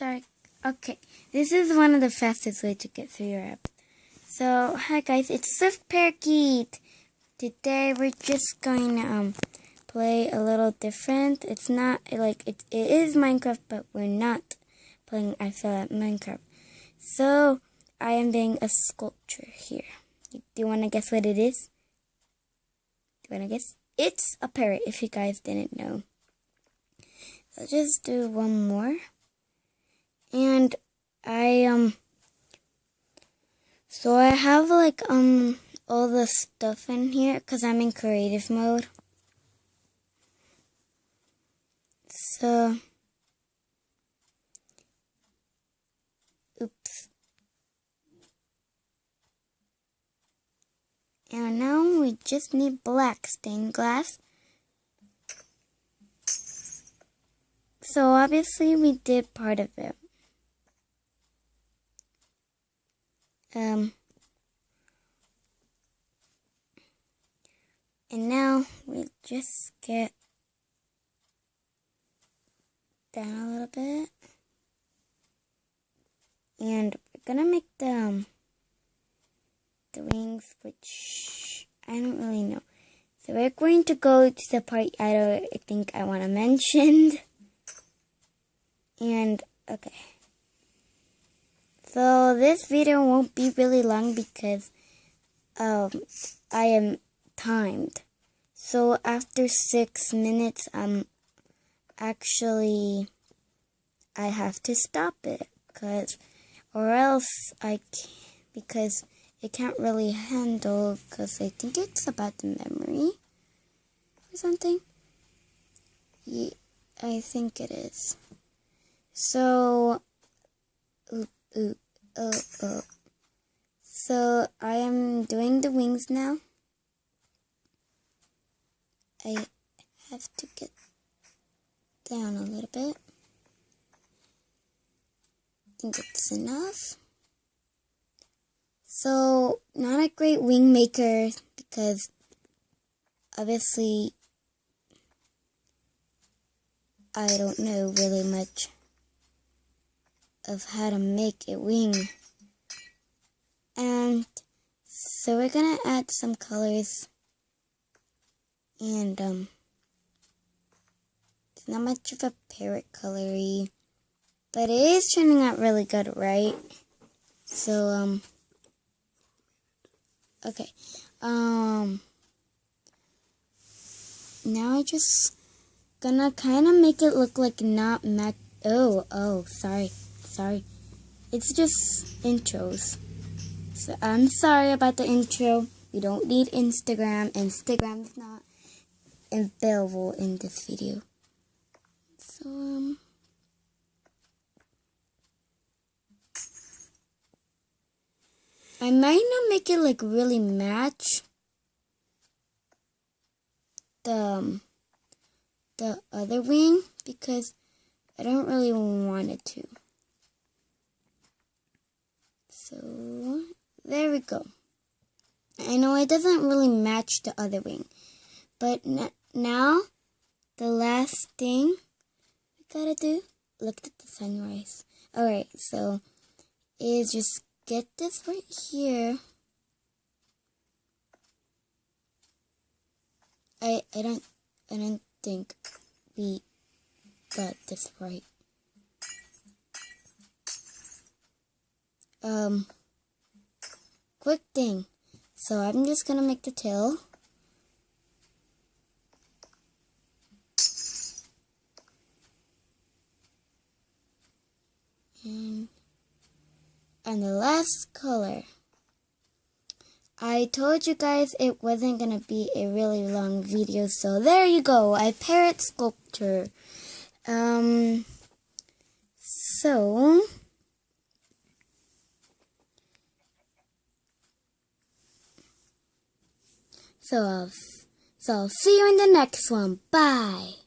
sorry. Okay, this is one of the fastest way to get through your app. So, hi guys, it's Swift Parakeet. Today we're just going to play a little different. It's not like it is Minecraft, but we're not playing I feel at Minecraft. So, I am doing a sculpture here. Do you want to guess what it is? Do you want to guess? It's a parrot, if you guys didn't know. I'll just do one more. And so I have like all the stuff in here because I'm in creative mode. So oops. And now we just need black stained glass. So obviously we did part of it. And now we just get down a little bit. And we're gonna make the wings, which I don't really know. So we're going to go to the part I think I want to mention. And okay. So this video won't be really long because I am timed. So after 6 minutes, actually I have to stop it because it can't really handle, because I think it's about the memory or something. Yeah, I think it is. So so I am doing the wings now. I have to get down a little bit. I think it's enough. So, not a great wing maker because obviously I don't know really much of how to make a wing. And so we're gonna add some colors, and it's not much of a parrot colory, but it is turning out really good, right? So okay, now I just gonna kind of make it look like not matte. Oh, sorry. It's just intros. So I'm sorry about the intro. You don't need Instagram. Instagram is not available in this video. So I might not make it like really match the other wing because I don't really want it to. So there we go. I know it doesn't really match the other wing, but now the last thing we gotta do, look at the sunrise. Alright, so is just get this right here. I don't think we got this right. Quick thing. So I'm just gonna make the tail. And the last color. I told you guys it wasn't gonna be a really long video, so there you go, a parrot sculpture. So I'll see you in the next one. Bye.